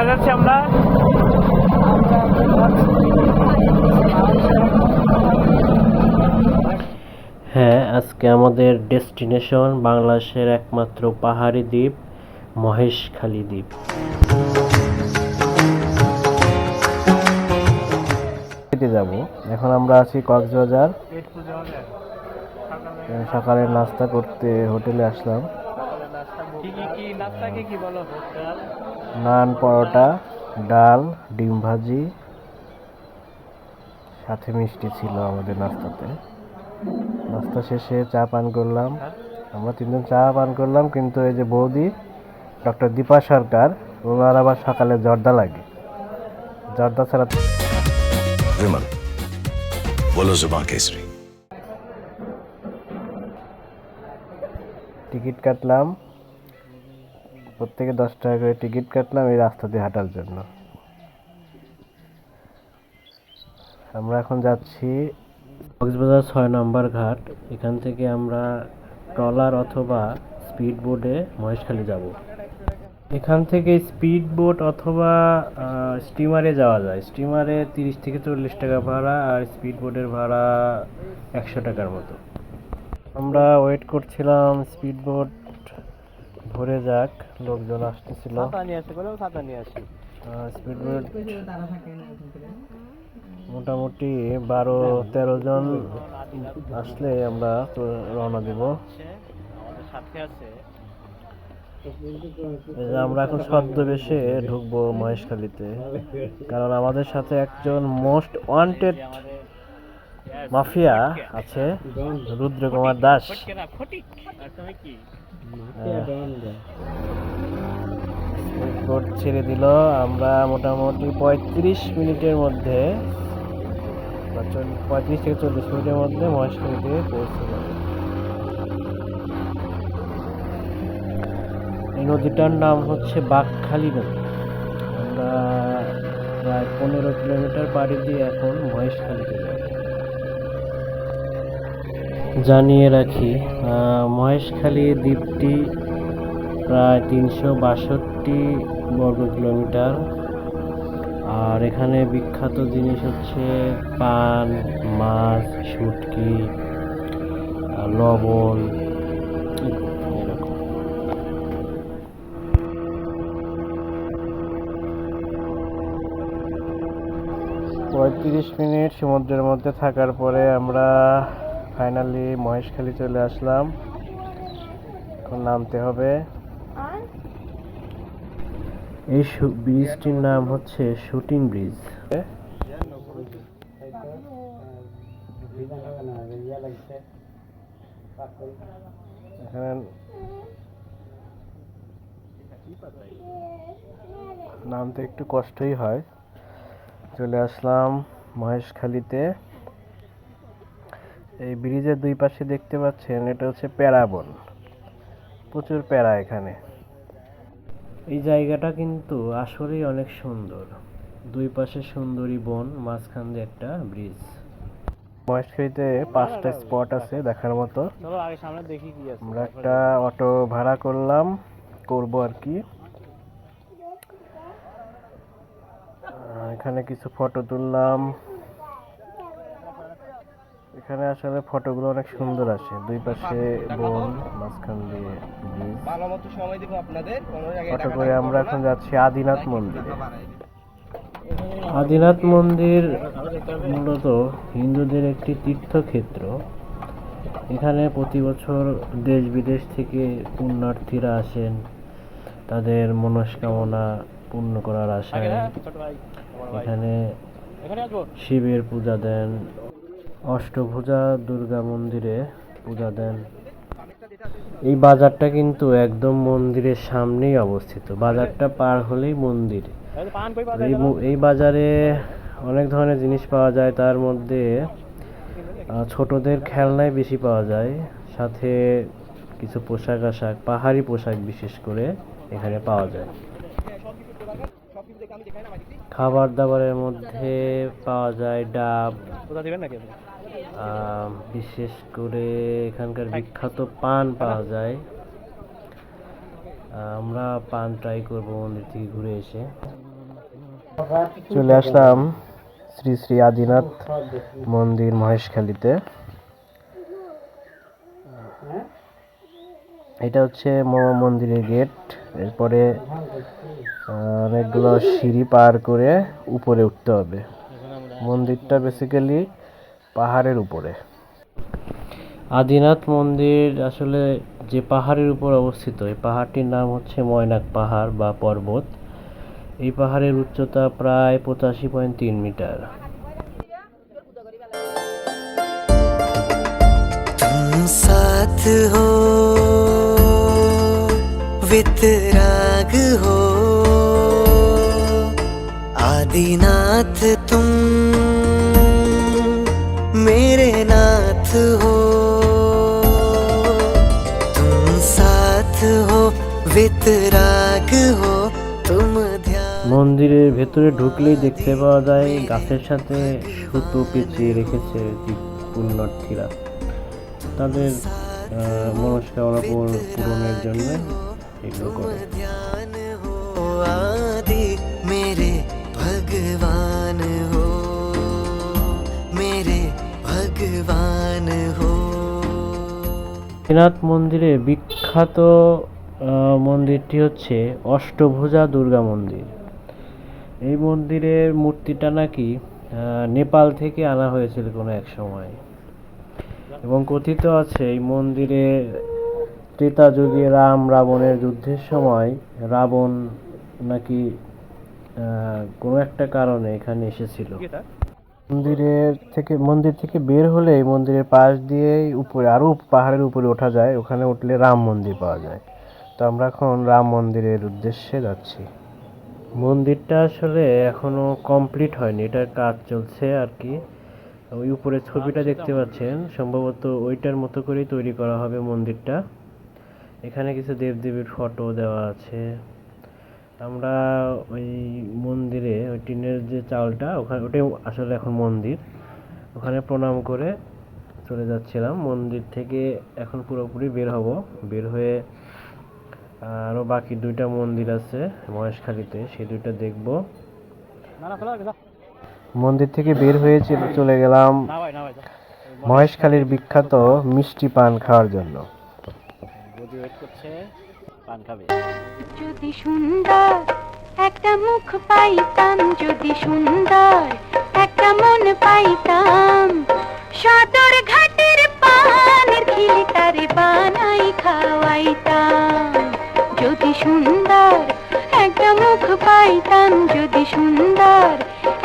কোথায় যাচ্ছি আমরা? হ্যাঁ, আজকে আমাদের ডেস্টিনেশন বাংলাদেশের একমাত্র পাহাড়ি দ্বীপ মহেশখালী দ্বীপ। যাব এখন আমরা আছি কক্সবাজার। সকালের নাস্তা করতে হোটেলে আসলাম। নান, পরোটা, ডাল, ডিম ভাজি, সাথে মিষ্টি ছিল আমাদের নাস্তাতে। নাস্তা শেষে চা পান করলাম। আমরা তিনজন চা পান করলাম, কিন্তু এই যে বৌদি ডক্টর দীপা সরকার, ওনার আবার সকালে জর্দা লাগে। জর্দা ছাড়া विमल बोलो जुबान केसरी। টিকিট কাটলাম, প্রত্যেকে 10 টাকা করে টিকিট কাটলাম এই রাস্তা দিয়ে হাঁটার জন্য। আমরা এখন যাচ্ছি কক্সবাজার 6 নম্বর ঘাট। এখান থেকে আমরা ট্রলার অথবা স্পিড বোটে মহেশখালী যাব। এখান থেকে স্পিড বোট অথবা স্টিমারে যাওয়া যায়। স্টিমারে 30 থেকে 40 টাকা ভাড়া, আর স্পিড বোটের ভাড়া 100 টাকার মতো। আমরা ওয়েট করছিলাম স্পিড বোট ভরে যাক, লোকজন আসতেছিল। স্পিড বোট মোটামুটি 12-13 জন আসলে আমরা তো রওনা দিব। আমরা এখন ছদ্মবেশে ঢুকবো মহেশখালীতে, কারণ আমাদের সাথে একজন মোস্ট ওয়ান্টেড মাফিয়া আছে, রুদ্রকুমার দাস। বোট ছেড়ে দিল। আমরা মোটামুটি 35 মিনিটের মধ্যে, 35 থেকে 40 মিনিটের মধ্যে মহেশখালীতে পৌঁছে যাব। এই নদীটার নাম হচ্ছে বাঁকখালী নদী। আমরা প্রায় 15 কিলোমিটার পাড়ি দিয়ে এখন মহেশখালীতে যাব। জানিয়ে রাখি, মহেশখালী দ্বীপটি প্রায় 362 বর্গ কিলোমিটার। আর এখানে বিখ্যাত জিনিস হচ্ছে পান, মাছ, শুটকি, লবণ, এরকম। পঁয়ত্রিশ মিনিট সমুদ্রের মধ্যে থাকার পরে আমরা ফাইনালি মহেশখালী চলে আসলাম। এখন নামতে হবে। এই ব্রিজটির নাম হচ্ছে শুটিং ব্রিজ। এখানে নামতে একটু কষ্টই হয়। চলে আসলাম মহেশখালীতে। এই ব্রিজের দুই পাশে দেখতে পাচ্ছেন, এটা হচ্ছে প্যারাবন, প্রচুর প্যারা এখানে। এই জায়গাটা কিন্তু আসলেই অনেক সুন্দর, দুই পাশে সুন্দরী বন, মাঝখান দিয়ে একটা ব্রিজ। মহেশখালীতে 5টা স্পট আছে দেখার মতো। আমরা একটা অটো ভাড়া করবো আর কি। এখানে কিছু ফটো তুললাম। এখানে আসলে ফটোগুলো অনেক সুন্দর আসে, দুই পাশে বন, মাঝখান দিয়ে ব্রিজ। ফটো করে আমরা এখন যাচ্ছি আদিনাথ মন্দিরে। আদিনাথ মন্দির মূলত হিন্দুদের একটি তীর্থক্ষেত্র। এখানে প্রতি বছর দেশ বিদেশ থেকে পুণ্যার্থীরা আসেন তাদের মনস্কামনা পূর্ণ করার আশায়। এখানে শিবের পূজা দেন, অষ্টভুজা দুর্গা মন্দিরে পূজা দেন। এই বাজারটা কিন্তু একদম মন্দিরের সামনেই অবস্থিত। বাজারটা পার হলেই মন্দির। এই বাজারে অনেক ধরনের জিনিস পাওয়া যায়, তার মধ্যে ছোটদের খেলনাই বেশি পাওয়া যায়, সাথে কিছু পোশাক আশাক, পাহাড়ি পোশাক বিশেষ করে এখানে পাওয়া যায়। খাবার দাবারের মধ্যে পাওয়া যায় ডাব, বিশেষ করে এখানকার বিখ্যাত পান পাওয়া যায়। আমরা পান ট্রাই করবো মন্দির থেকে ঘুরে এসে। চলে আসলাম শ্রী শ্রী আদিনাথ মন্দির মহেশখালীতে। এটা হচ্ছে মন্দিরের গেট। এরপরে অনেকগুলো সিঁড়ি পার করে উপরে উঠতে হবে। মন্দিরটা বেসিক্যালি পাহাড়ের উপরে। আদিনাথ মন্দির আসলে যে পাহাড়ের উপর অবস্থিত, এই পাহাড়টির নাম হচ্ছে ময়নাক পাহাড় বা পর্বত। এই পাহাড়ের উচ্চতা প্রায় 85.3 মিটার। साथ हो वितराग हो आदिनाथ तुम मेरे नाथ हो तुम साथ हो वितराग हो तुम ध्यान। মন্দিরের ভেতরে ঢুকলেই দেখতে পাওয়া যায় গাছের সাথে সুতো পেঁচিয়ে রেখেছে যে পুণ্যার্থীরা তাদের মনস্কামনা পূরণের জন্য এগুলো করে। ध्यान हो आदि मेरे भगवान हो मेरे भगवान हो। আদিনাথ মন্দিরে বিখ্যাত মন্দিরটি হচ্ছে অষ্টভুজা দুর্গা মন্দির। এই মন্দিরের মূর্তিটা নাকি নেপাল থেকে আনা হয়েছিল কোনো এক সময়, এবং কথিত আছে এই মন্দিরে ত্রেতা যুগে রাম রাবণের যুদ্ধের সময় রাবণ নাকি কোনো একটা কারণে এখানে এসেছিল। মন্দির থেকে বের হলে মন্দিরের পাশ দিয়ে উপরে আরো পাহাড়ের উপরে ওঠা যায়। ওখানে উঠলে রাম মন্দির পাওয়া যায়। তো আমরা এখন রাম মন্দিরের উদ্দেশ্যে যাচ্ছি। মন্দিরটা আসলে এখনো কমপ্লিট হয়নি, এটার কাজ চলছে আর কি। ওই উপরে ছবিটা দেখতে পাচ্ছেন, সম্ভবত ওইটার মতো করেই তৈরি করা হবে মন্দিরটা। এখানে কিছু দেবদেবীর ফটো দেওয়া আছে। আমরা ওই মন্দিরে ওই টিনের যে চালটা ওখানে, ওটাই আসলে এখন মন্দির, ওখানে প্রণাম করে চলে যাচ্ছিলাম। মন্দির থেকে এখন পুরোপুরি বের হব। বের হয়ে আরও বাকি দুইটা মন্দির আছে মহেশখালীতে, সেই দুইটা দেখব। মন্দির থেকে বের হয়ে চলে গেলাম মহেশখালীর বিখ্যাত মিষ্টি পান খাওয়ার জন্য। যদি সুন্দর একটা মুখ পাইতাম, যদি সুন্দর একটা মন পাইতাম, সদর ঘাটের পানের খিলি তারে বানাই খাওয়াইতাম। যদি সুন্দর একটা মুখ পাইতাম, যদি সুন্দর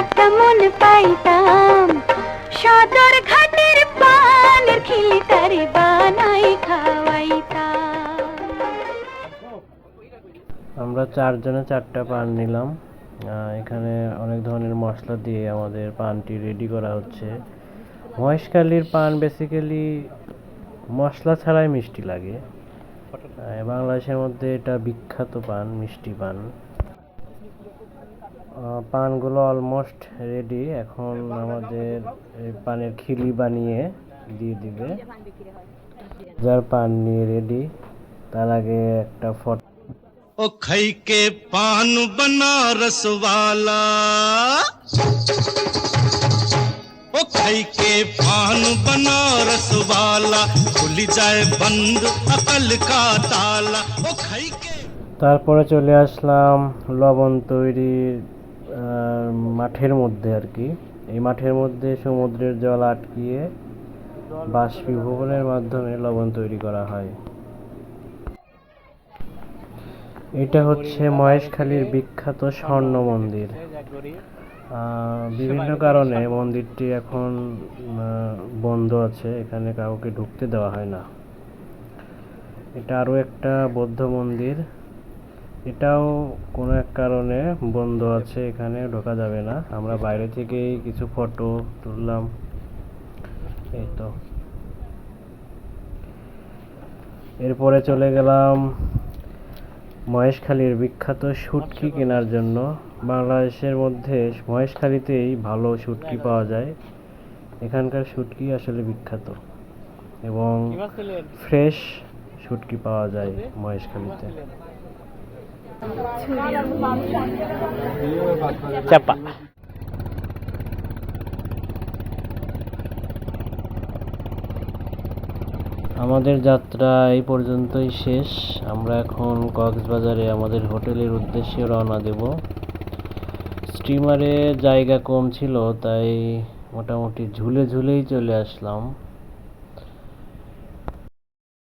একটা মন পাইতাম, সদর ঘাটের পানের খিলি তারে বানাই খাওয়াইতাম। আমরা চারজনে চারটা পান নিলাম। এখানে অনেক ধরনের মশলা দিয়ে আমাদের পানটি রেডি করা হচ্ছে। মহেশখালীর পান বেসিক্যালি মশলা ছাড়াই মিষ্টি লাগে। বাংলাদেশের মধ্যে এটা বিখ্যাত পান, মিষ্টি পান। পানগুলো অলমোস্ট রেডি। এখন আমাদের এই পানের খিলি বানিয়ে দিয়ে দিবে। যার পান নিয়ে রেডি, তার আগে একটা ফটো। ओ खई के पान बनारस वाला, ओ खई के पान बनारस वाला, खुल जाए बंद अकल का ताला, ओ खई के। তারপরে চলে আসলাম লবণ তৈরির মাঠের মধ্যে আর কি। এই মাঠের মধ্যে সমুদ্রের জল আটকিয়ে বাষ্পীভবনের মাধ্যমে লবণ তৈরি করা হয়। এটা হচ্ছে মহেশখালীর বিখ্যাত স্বর্ণ মন্দির। বিভিন্ন কারণে মন্দিরটি এখন বন্ধ আছে, এখানে কাউকে ঢুকতে দেওয়া হয় না। এটা আরও একটা বৌদ্ধ মন্দির, এটাও কোনো এক কারণে বন্ধ আছে, এখানে ঢোকা যাবে না। আমরা বাইরে থেকেই কিছু ফটো তুললাম। এই তো, এরপরে চলে গেলাম মহেশখালীর বিখ্যাত শুটকি কেনার জন্য। বাংলাদেশের মধ্যে মহেশখালীতেই ভালো শুটকি পাওয়া যায়। এখানকার শুটকি আসলে বিখ্যাত এবং ফ্রেশ শুটকি পাওয়া যায় মহেশখালীতে। চাপা। আমাদের যাত্রা এই পর্যন্তই শেষ। আমরা এখন কক্সবাজারে আমাদের হোটেলের উদ্দেশ্যে রওনা দেব। স্টিমারে জায়গা কম ছিল, তাই মোটামুটি ঝুলে ঝুলেই চলে আসলাম।